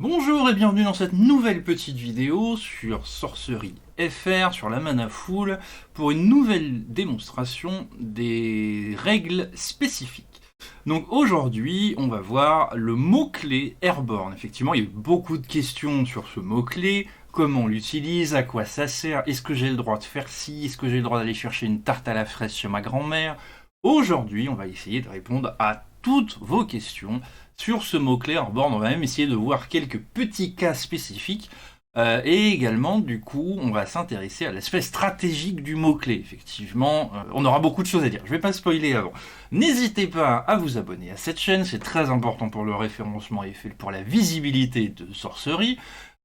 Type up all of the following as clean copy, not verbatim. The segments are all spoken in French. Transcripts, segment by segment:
Bonjour et bienvenue dans cette nouvelle petite vidéo sur Sorcery FR, sur la Mana Full, pour une nouvelle démonstration des règles spécifiques. Donc aujourd'hui, on va voir le mot-clé Airborne. Effectivement, il y a eu beaucoup de questions sur ce mot-clé, comment on l'utilise, à quoi ça sert, est-ce que j'ai le droit de faire ci, est-ce que j'ai le droit d'aller chercher une tarte à la fraise chez ma grand-mère. Aujourd'hui, on va essayer de répondre à toutes vos questions sur ce mot-clé Airborne. On va même essayer de voir quelques petits cas spécifiques. Et également, du coup, on va s'intéresser à l'aspect stratégique du mot-clé. Effectivement, on aura beaucoup de choses à dire. Je ne vais pas spoiler avant. N'hésitez pas à vous abonner à cette chaîne, c'est très important pour le référencement et pour la visibilité de Sorcery.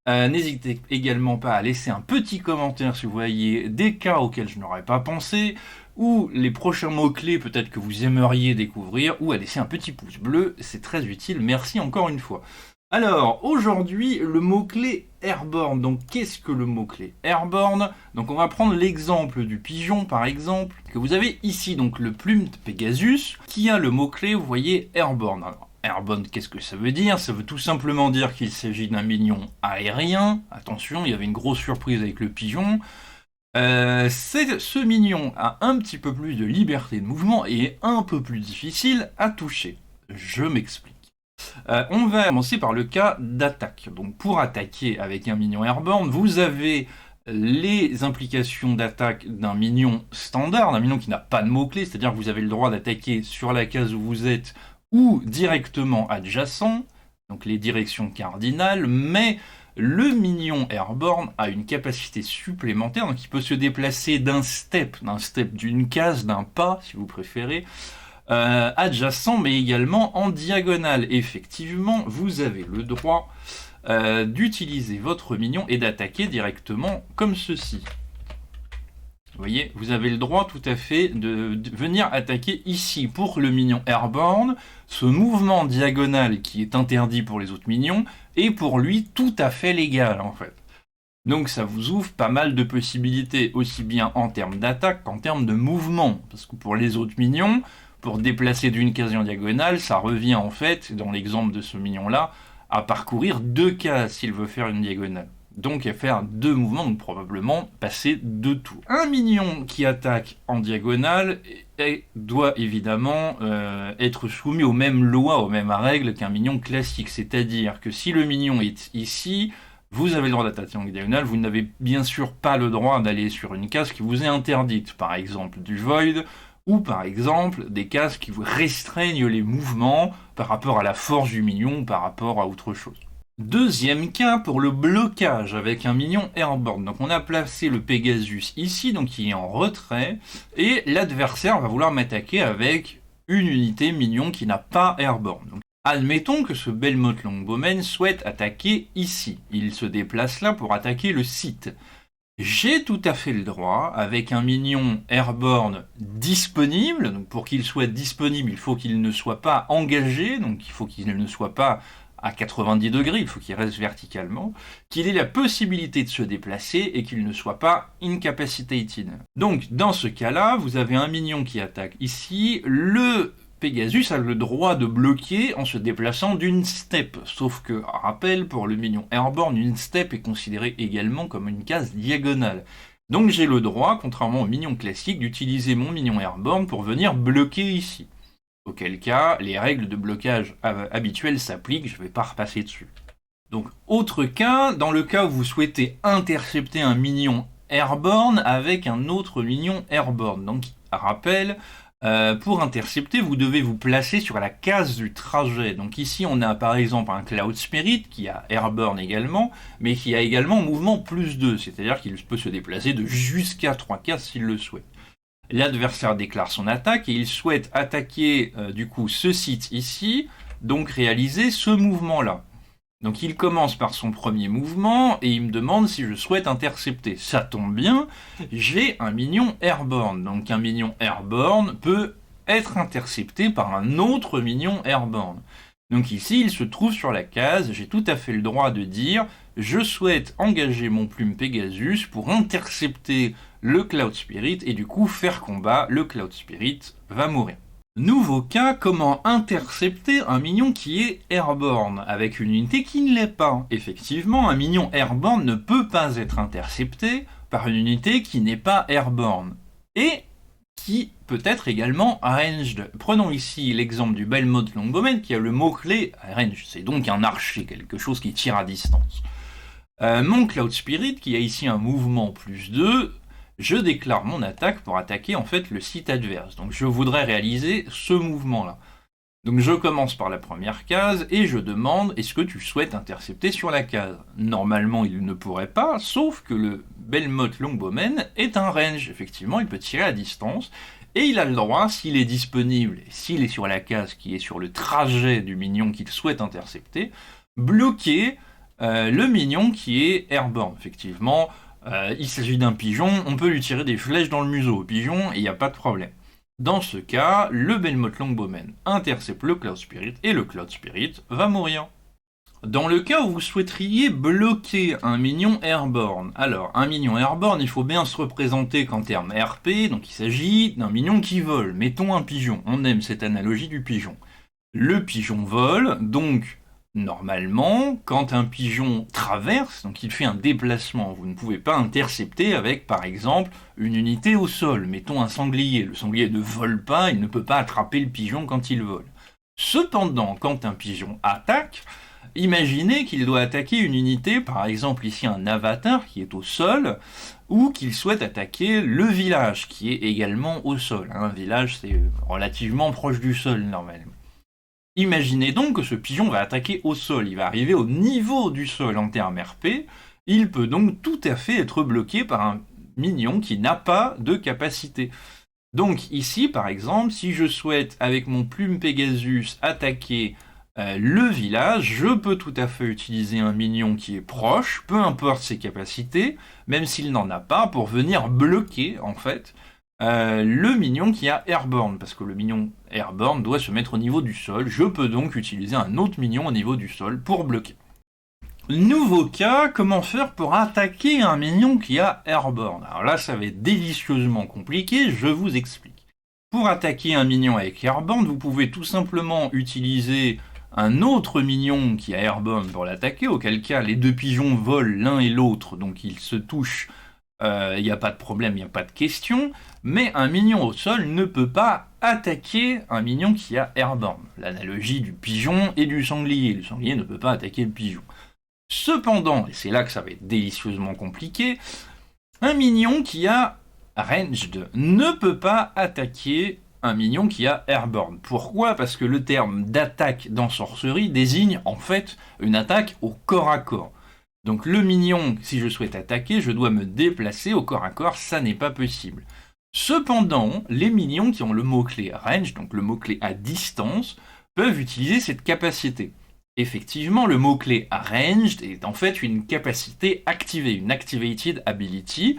N'hésitez également pas à laisser un petit commentaire si vous voyez des cas auxquels je n'aurais pas pensé, ou les prochains mots-clés peut-être que vous aimeriez découvrir, ou à laisser un petit pouce bleu, c'est très utile, merci encore une fois. Alors, aujourd'hui, le mot-clé Airborne. Donc, qu'est-ce que le mot-clé Airborne? Donc, on va prendre l'exemple du pigeon, par exemple, que vous avez ici, donc le plume de Pegasus, qui a le mot-clé, vous voyez, Airborne. Alors, Airborne, qu'est-ce que ça veut dire? Ça veut tout simplement dire qu'il s'agit d'un minion aérien. Attention, il y avait une grosse surprise avec le pigeon. Ce minion a un petit peu plus de liberté de mouvement et est un peu plus difficile à toucher. Je m'explique. On va commencer par le cas d'attaque. Donc pour attaquer avec un minion Airborne, vous avez les implications d'attaque d'un minion standard, d'un minion qui n'a pas de mots-clés, c'est-à-dire que vous avez le droit d'attaquer sur la case où vous êtes ou directement adjacent, donc les directions cardinales, mais le minion Airborne a une capacité supplémentaire, donc il peut se déplacer d'un step d'une case, d'un pas, si vous préférez, adjacent, mais également en diagonale. Effectivement, vous avez le droit d'utiliser votre minion et d'attaquer directement comme ceci. Vous voyez, vous avez le droit tout à fait de venir attaquer ici. Pour le minion Airborne, ce mouvement diagonal qui est interdit pour les autres minions est pour lui tout à fait légal en fait. Donc ça vous ouvre pas mal de possibilités, aussi bien en termes d'attaque qu'en termes de mouvement. Parce que pour les autres minions, pour déplacer d'une case en diagonale, ça revient en fait, dans l'exemple de ce minion-là, à parcourir deux cases s'il veut faire une diagonale. Donc à faire deux mouvements, donc probablement passer deux tours. Un minion qui attaque en diagonale doit évidemment être soumis aux mêmes lois, aux mêmes règles qu'un minion classique. C'est-à-dire que si le minion est ici, vous avez le droit d'attaquer en diagonale, vous n'avez bien sûr pas le droit d'aller sur une case qui vous est interdite, par exemple du Void, ou par exemple des cases qui vous restreignent les mouvements par rapport à la force du minion, par rapport à autre chose. Deuxième cas pour le blocage avec un minion Airborne. Donc on a placé le Pegasus ici, donc il est en retrait, et l'adversaire va vouloir m'attaquer avec une unité minion qui n'a pas Airborne. Donc, admettons que ce Belmont Longbowman souhaite attaquer ici. Il se déplace là pour attaquer le site. J'ai tout à fait le droit, avec un minion Airborne disponible, donc pour qu'il soit disponible, il faut qu'il ne soit pas engagé, donc il faut qu'il ne soit pas à 90 degrés, il faut qu'il reste verticalement, qu'il ait la possibilité de se déplacer et qu'il ne soit pas incapacitated. Donc dans ce cas-là, vous avez un minion qui attaque ici, le Pegasus a le droit de bloquer en se déplaçant d'une step, sauf que, rappel, pour le minion Airborne, une step est considérée également comme une case diagonale. Donc j'ai le droit, contrairement au minion classique, d'utiliser mon minion Airborne pour venir bloquer ici. Auquel cas, les règles de blocage habituelles s'appliquent, je ne vais pas repasser dessus. Donc, autre cas, dans le cas où vous souhaitez intercepter un minion Airborne avec un autre minion Airborne. Donc, rappel, pour intercepter, vous devez vous placer sur la case du trajet. Donc ici, on a par exemple un Cloud Spirit qui a Airborne également, mais qui a également mouvement plus 2, c'est-à-dire qu'il peut se déplacer de jusqu'à 3 cases s'il le souhaite. L'adversaire déclare son attaque et il souhaite attaquer du coup ce site ici, donc réaliser ce mouvement-là. Donc il commence par son premier mouvement et il me demande si je souhaite intercepter. Ça tombe bien, j'ai un minion Airborne. Donc un minion Airborne peut être intercepté par un autre minion Airborne. Donc ici, il se trouve sur la case, j'ai tout à fait le droit de dire je souhaite engager mon plume Pegasus pour intercepter le Cloud Spirit et du coup faire combat, le Cloud Spirit va mourir. Nouveau cas, comment intercepter un minion qui est airborne avec une unité qui ne l'est pas. Effectivement, un minion airborne ne peut pas être intercepté par une unité qui n'est pas airborne. Et qui peut être également ranged. Prenons ici l'exemple du Belmont Longbowman qui a le mot-clé range. C'est donc un archer, quelque chose qui tire à distance. Mon Cloud Spirit, qui a ici un mouvement plus 2, je déclare mon attaque pour attaquer en fait le site adverse. Donc je voudrais réaliser ce mouvement-là. Donc je commence par la première case et je demande est-ce que tu souhaites intercepter sur la case. Normalement il ne pourrait pas, sauf que le Belmont Longbowman est un range. Effectivement il peut tirer à distance et il a le droit, s'il est disponible, s'il est sur la case qui est sur le trajet du minion qu'il souhaite intercepter, bloquer le minion qui est airborne. Effectivement, il s'agit d'un pigeon, on peut lui tirer des flèches dans le museau au pigeon et il n'y a pas de problème. Dans ce cas, le Belmont Longbowman intercepte le Cloud Spirit et le Cloud Spirit va mourir. Dans le cas où vous souhaiteriez bloquer un minion airborne, alors un minion airborne, il faut bien se représenter qu'en termes RP, donc il s'agit d'un minion qui vole. Mettons un pigeon, on aime cette analogie du pigeon. Le pigeon vole, donc normalement, quand un pigeon traverse, donc il fait un déplacement, vous ne pouvez pas intercepter avec, par exemple, une unité au sol. Mettons un sanglier. Le sanglier ne vole pas, il ne peut pas attraper le pigeon quand il vole. Cependant, quand un pigeon attaque, imaginez qu'il doit attaquer une unité, par exemple ici un avatar qui est au sol, ou qu'il souhaite attaquer le village qui est également au sol. Un village, c'est relativement proche du sol normalement. Imaginez donc que ce pigeon va attaquer au sol, il va arriver au niveau du sol en termes RP, il peut donc tout à fait être bloqué par un minion qui n'a pas de capacité. Donc ici par exemple, si je souhaite avec mon plume Pegasus attaquer le village, je peux tout à fait utiliser un minion qui est proche, peu importe ses capacités, même s'il n'en a pas, pour venir bloquer en fait le minion qui a airborne, parce que le minion airborne doit se mettre au niveau du sol. Je peux donc utiliser un autre minion au niveau du sol pour bloquer. Nouveau cas, comment faire pour attaquer un minion qui a airborne? Alors là, ça va être délicieusement compliqué, je vous explique. Pour attaquer un minion avec airborne, vous pouvez tout simplement utiliser un autre minion qui a airborne pour l'attaquer, auquel cas les deux pigeons volent l'un et l'autre, donc ils se touchent. Il n'y a pas de problème, il n'y a pas de question, mais un minion au sol ne peut pas attaquer un minion qui a airborne. L'analogie du pigeon et du sanglier. Le sanglier ne peut pas attaquer le pigeon. Cependant, et c'est là que ça va être délicieusement compliqué, un minion qui a ranged ne peut pas attaquer un minion qui a airborne. Pourquoi? Parce que le terme d'attaque dans sorcerie désigne en fait une attaque au corps à corps. Donc le minion, si je souhaite attaquer, je dois me déplacer au corps à corps, ça n'est pas possible. Cependant, les minions qui ont le mot-clé range, donc le mot-clé à distance, peuvent utiliser cette capacité. Effectivement, le mot-clé ranged est en fait une capacité activée, une activated ability,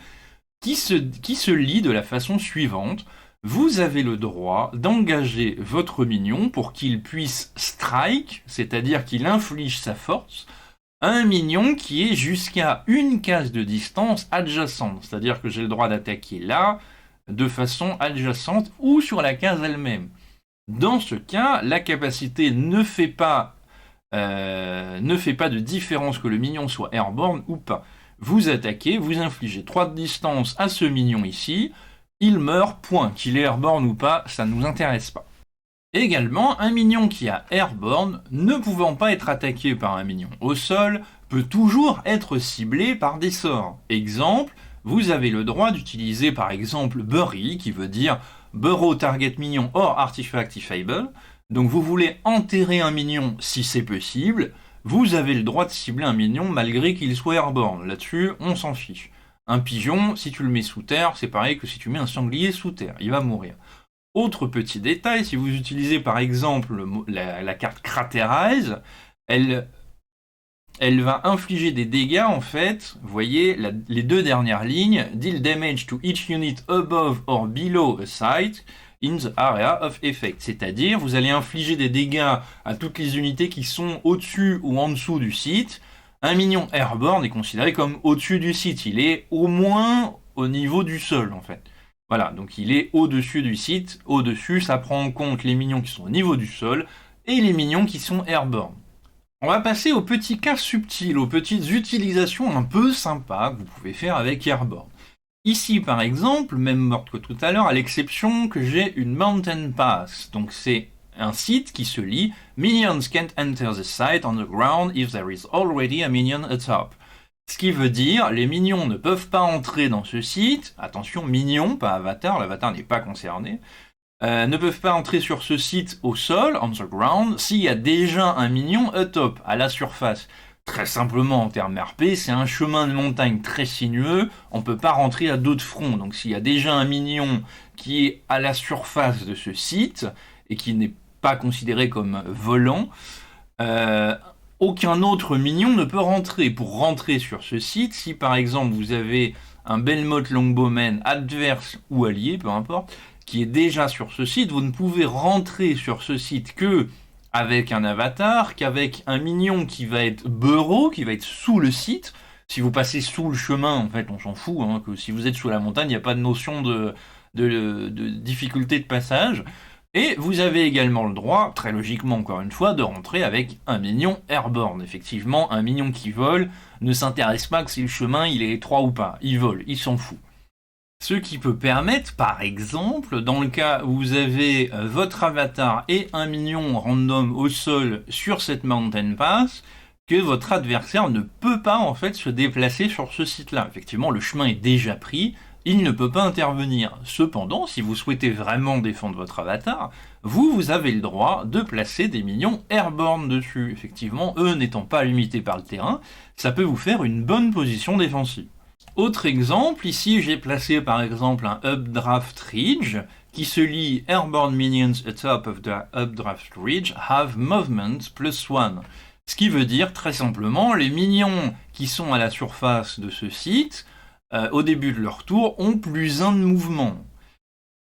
qui se lit de la façon suivante. Vous avez le droit d'engager votre minion pour qu'il puisse strike, c'est-à-dire qu'il inflige sa force, un minion qui est jusqu'à une case de distance adjacente. C'est-à-dire que j'ai le droit d'attaquer là, de façon adjacente ou sur la case elle-même. Dans ce cas, la capacité ne fait pas de différence que le minion soit airborne ou pas. Vous attaquez, vous infligez 3 de distance à ce minion ici, il meurt, point. Qu'il est airborne ou pas, ça ne nous intéresse pas. Également, un minion qui a airborne, ne pouvant pas être attaqué par un minion au sol, peut toujours être ciblé par des sorts. Exemple, vous avez le droit d'utiliser par exemple Bury, qui veut dire Burrow Target Minion or Artifact if able. Donc vous voulez enterrer un minion si c'est possible, vous avez le droit de cibler un minion malgré qu'il soit airborne. Là-dessus, on s'en fiche. Un pigeon, si tu le mets sous terre, c'est pareil que si tu mets un sanglier sous terre, il va mourir. Autre petit détail, si vous utilisez par exemple la carte Craterize, elle va infliger des dégâts en fait, vous voyez les deux dernières lignes, deal damage to each unit above or below a site in the area of effect, c'est-à-dire vous allez infliger des dégâts à toutes les unités qui sont au-dessus ou en dessous du site. Un minion airborne est considéré comme au-dessus du site, il est au moins au niveau du sol en fait. Voilà, donc il est au-dessus du site. Au-dessus, ça prend en compte les minions qui sont au niveau du sol et les minions qui sont airborne. On va passer aux petits cas subtils, aux petites utilisations un peu sympas que vous pouvez faire avec airborne. Ici, par exemple, même board que tout à l'heure, à l'exception que j'ai une Mountain Pass. Donc c'est un site qui se lit Minions can't enter the site on the ground if there is already a minion atop. Ce qui veut dire, les minions ne peuvent pas entrer dans ce site. Attention, minions, pas avatar, l'avatar n'est pas concerné. Ne peuvent pas entrer sur ce site au sol, on the ground, s'il y a déjà un minion atop, à la surface. Très simplement, en termes RP, c'est un chemin de montagne très sinueux, on ne peut pas rentrer à dos de front. Donc s'il y a déjà un minion qui est à la surface de ce site, et qui n'est pas considéré comme volant, aucun autre minion ne peut rentrer. Pour rentrer sur ce site, si par exemple vous avez un Belmont Longbowman adverse ou allié, peu importe, qui est déjà sur ce site, vous ne pouvez rentrer sur ce site que avec un avatar, qu'avec un minion qui va être burrow, qui va être sous le site. Si vous passez sous le chemin, en fait, on s'en fout, hein, que si vous êtes sous la montagne, il n'y a pas de notion de difficulté de passage. Et vous avez également le droit, très logiquement encore une fois, de rentrer avec un minion airborne. Effectivement, un minion qui vole ne s'intéresse pas que si le chemin il est étroit ou pas. Il vole, il s'en fout. Ce qui peut permettre, par exemple, dans le cas où vous avez votre avatar et un minion random au sol sur cette Mountain Pass, que votre adversaire ne peut pas en fait se déplacer sur ce site-là. Effectivement, le chemin est déjà pris, il ne peut pas intervenir. Cependant, si vous souhaitez vraiment défendre votre avatar, vous avez le droit de placer des minions airborne dessus. Effectivement, eux n'étant pas limités par le terrain, ça peut vous faire une bonne position défensive. Autre exemple, ici j'ai placé par exemple un Updraft Ridge qui se lit Airborne minions atop of the Updraft Ridge have movement +1. Ce qui veut dire très simplement les minions qui sont à la surface de ce site, au début de leur tour, ont +1 de mouvement.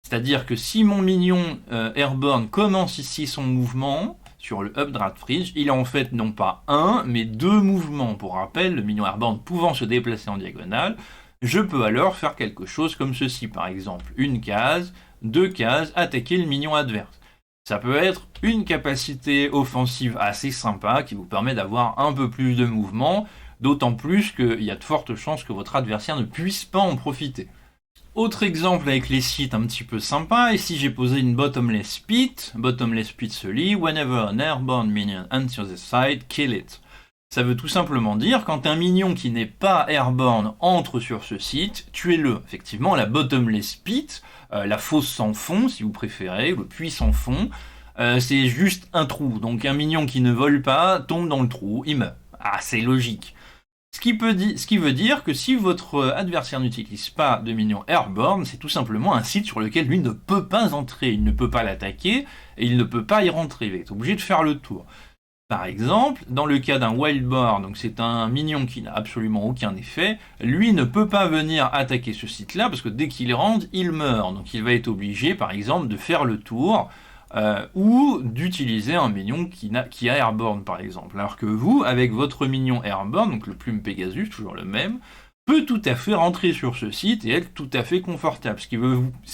C'est-à-dire que si mon minion Airborne commence ici son mouvement, sur le Updraft Ridge, il a en fait non pas un, mais 2 mouvements. Pour rappel, le minion airborne pouvant se déplacer en diagonale, je peux alors faire quelque chose comme ceci, par exemple. Une case, 2 cases, attaquer le minion adverse. Ça peut être une capacité offensive assez sympa qui vous permet d'avoir un peu plus de mouvement, d'autant plus qu'il y a de fortes chances que votre adversaire ne puisse pas en profiter. Autre exemple avec les sites un petit peu sympa, ici j'ai posé une bottomless pit. Bottomless pit se lit Whenever an airborne minion enters the site, kill it. Ça veut tout simplement dire quand un minion qui n'est pas airborne entre sur ce site, tuez-le. Effectivement, la bottomless pit, la fosse sans fond si vous préférez, le puits sans fond, c'est juste un trou. Donc un minion qui ne vole pas tombe dans le trou, il meurt. Ah, c'est logique. Ce qui veut dire que si votre adversaire n'utilise pas de minion airborne, c'est tout simplement un site sur lequel lui ne peut pas entrer, il ne peut pas l'attaquer et il ne peut pas y rentrer, il va être obligé de faire le tour. Par exemple, dans le cas d'un wild boar, donc c'est un minion qui n'a absolument aucun effet, lui ne peut pas venir attaquer ce site-là parce que dès qu'il rentre, il meurt. Donc il va être obligé, par exemple, de faire le tour ou d'utiliser un minion qui a airborne par exemple. Alors que vous, avec votre minion airborne, donc le plume Pegasus, toujours le même, peut tout à fait rentrer sur ce site et être tout à fait confortable, ce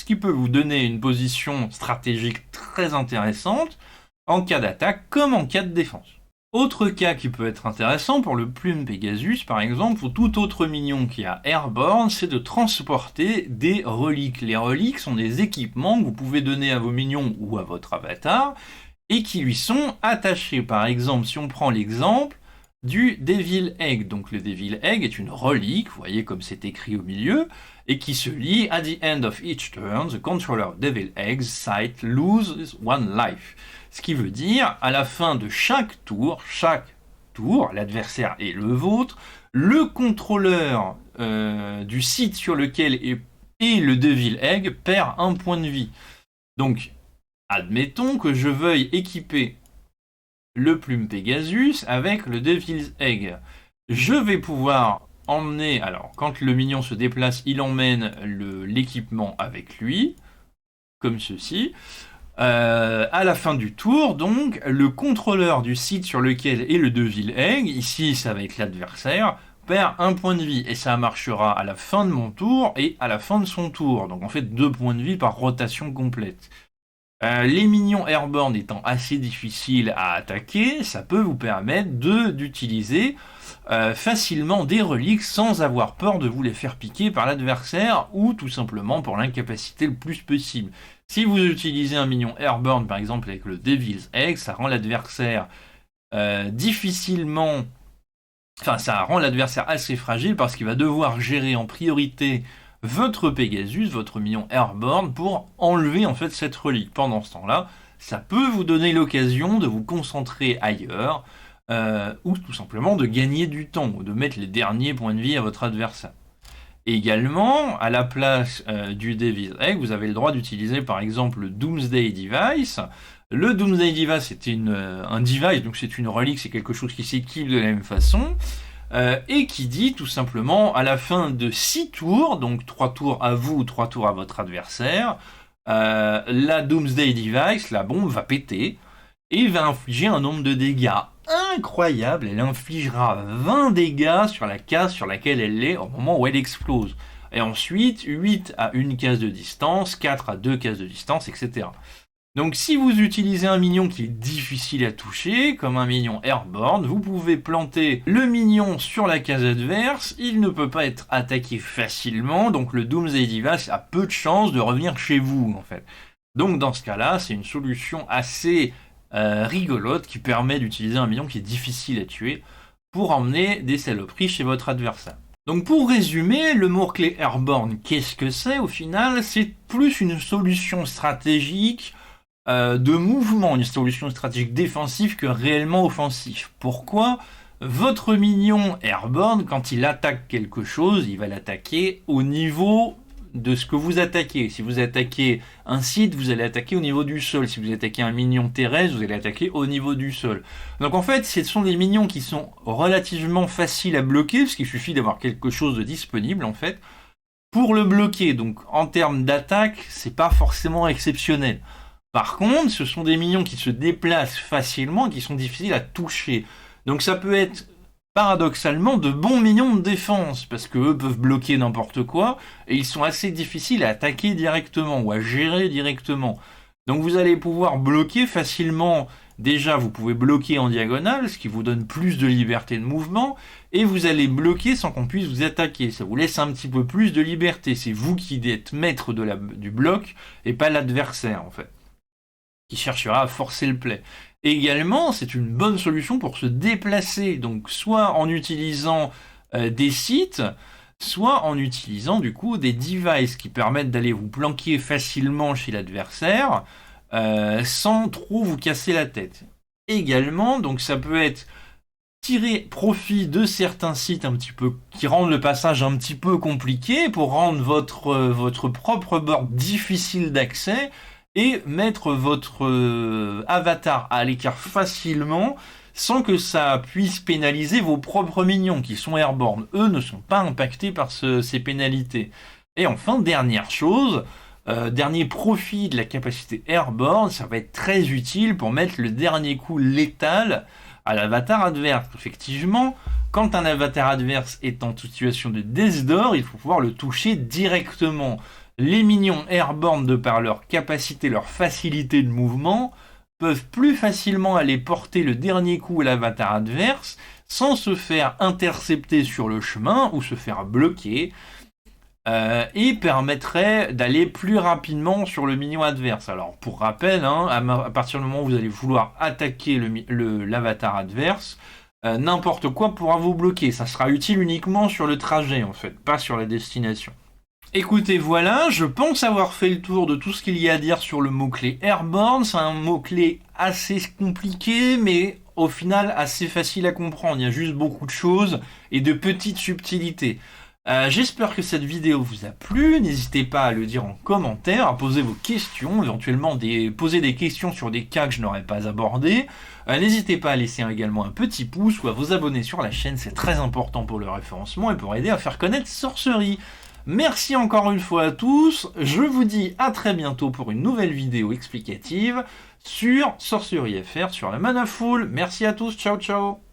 qui peut vous donner une position stratégique très intéressante en cas d'attaque comme en cas de défense. Autre cas qui peut être intéressant pour le plume Pegasus, par exemple, ou tout autre minion qui a airborne, c'est de transporter des reliques. Les reliques sont des équipements que vous pouvez donner à vos minions ou à votre avatar, et qui lui sont attachés. Par exemple, si on prend l'exemple du Devil Egg. Donc le Devil Egg est une relique, vous voyez comme c'est écrit au milieu, et qui se lit « At the end of each turn, the controller Devil Egg's site loses 1 life ». Ce qui veut dire, à la fin de chaque tour, l'adversaire est le vôtre, le contrôleur du site sur lequel est le Devil Egg perd 1 point de vie. Donc, admettons que je veuille équiper le plume Pegasus avec le Devil's Egg. Je vais pouvoir emmener, alors quand le minion se déplace, il emmène l'équipement avec lui, comme ceci. À la fin du tour, donc, le contrôleur du site sur lequel est le Devil Egg, ici ça va être l'adversaire, perd un point de vie, et ça marchera à la fin de mon tour et à la fin de son tour. Donc en fait 2 points de vie par rotation complète. Les minions airborne étant assez difficiles à attaquer, ça peut vous permettre d'utiliser facilement des reliques sans avoir peur de vous les faire piquer par l'adversaire ou tout simplement pour l'incapaciter le plus possible. Si vous utilisez un minion airborne par exemple avec le Devil's Egg, ça rend l'adversaire difficilement... Enfin, ça rend l'adversaire assez fragile parce qu'il va devoir gérer en priorité votre Pegasus, votre minion airborne, pour enlever en fait cette relique. Pendant ce temps-là, ça peut vous donner l'occasion de vous concentrer ailleurs, ou tout simplement de gagner du temps, ou de mettre les derniers points de vie à votre adversaire. Également, à la place du Devil's Egg, vous avez le droit d'utiliser par exemple le Doomsday Device. Le Doomsday Device, c'est un device, donc c'est une relique, c'est quelque chose qui s'équipe de la même façon. Et qui dit tout simplement à la fin de 6 tours, donc 3 tours à vous ou 3 tours à votre adversaire, la Doomsday Device, la bombe va péter et va infliger un nombre de dégâts incroyable. Elle infligera 20 dégâts sur la case sur laquelle elle est au moment où elle explose. Et ensuite 8 à 1 case de distance, 4 à 2 cases de distance, etc. Donc si vous utilisez un minion qui est difficile à toucher, comme un minion airborne, vous pouvez planter le minion sur la case adverse, il ne peut pas être attaqué facilement, donc le Doomsday Device a peu de chances de revenir chez vous en fait. Donc dans ce cas-là, c'est une solution assez rigolote qui permet d'utiliser un minion qui est difficile à tuer pour emmener des saloperies chez votre adversaire. Donc pour résumer, le mot-clé airborne, qu'est-ce que c'est au final? C'est plus une solution stratégique de mouvement, une solution stratégique défensive que réellement offensif. Pourquoi? Votre minion airborne, quand il attaque quelque chose, il va l'attaquer au niveau de ce que vous attaquez. Si vous attaquez un site, vous allez attaquer au niveau du sol. Si vous attaquez un minion terrestre, vous allez attaquer au niveau du sol. Donc en fait, ce sont des minions qui sont relativement faciles à bloquer, parce qu'il suffit d'avoir quelque chose de disponible en fait, pour le bloquer. Donc en termes d'attaque, c'est pas forcément exceptionnel. Par contre, ce sont des minions qui se déplacent facilement et qui sont difficiles à toucher. Donc ça peut être paradoxalement de bons minions de défense, parce qu'eux peuvent bloquer n'importe quoi, et ils sont assez difficiles à attaquer directement ou à gérer directement. Donc vous allez pouvoir bloquer facilement. Déjà, vous pouvez bloquer en diagonale, ce qui vous donne plus de liberté de mouvement, et vous allez bloquer sans qu'on puisse vous attaquer. Ça vous laisse un petit peu plus de liberté. C'est vous qui êtes maître du bloc, et pas l'adversaire en fait, qui cherchera à forcer le play. Également, c'est une bonne solution pour se déplacer, donc soit en utilisant des sites, soit en utilisant du coup des devices qui permettent d'aller vous planquer facilement chez l'adversaire sans trop vous casser la tête. Également, donc ça peut être tirer profit de certains sites un petit peu qui rendent le passage un petit peu compliqué pour rendre votre propre board difficile d'accès et mettre votre avatar à l'écart facilement sans que ça puisse pénaliser vos propres minions qui sont airborne. Eux ne sont pas impactés par ces pénalités. Et enfin, dernière chose, dernier profit de la capacité airborne, ça va être très utile pour mettre le dernier coup létal à l'avatar adverse. Effectivement, quand un avatar adverse est en situation de death door, il faut pouvoir le toucher directement. Les minions airborne, de par leur capacité, leur facilité de mouvement, peuvent plus facilement aller porter le dernier coup à l'avatar adverse sans se faire intercepter sur le chemin ou se faire bloquer, et permettrait d'aller plus rapidement sur le minion adverse. Alors pour rappel, à partir du moment où vous allez vouloir attaquer l'avatar adverse, n'importe quoi pourra vous bloquer. Ça sera utile uniquement sur le trajet en fait, pas sur la destination. Écoutez, voilà, je pense avoir fait le tour de tout ce qu'il y a à dire sur le mot-clé airborne. C'est un mot-clé assez compliqué, mais au final assez facile à comprendre. Il y a juste beaucoup de choses et de petites subtilités. J'espère que cette vidéo vous a plu. N'hésitez pas à le dire en commentaire, à poser vos questions, éventuellement poser des questions sur des cas que je n'aurais pas abordés. N'hésitez pas à laisser également un petit pouce ou à vous abonner sur la chaîne, c'est très important pour le référencement et pour aider à faire connaître Sorcery. Merci encore une fois à tous, je vous dis à très bientôt pour une nouvelle vidéo explicative sur Sorcery FR, sur la Mana Full. Merci à tous, ciao ciao.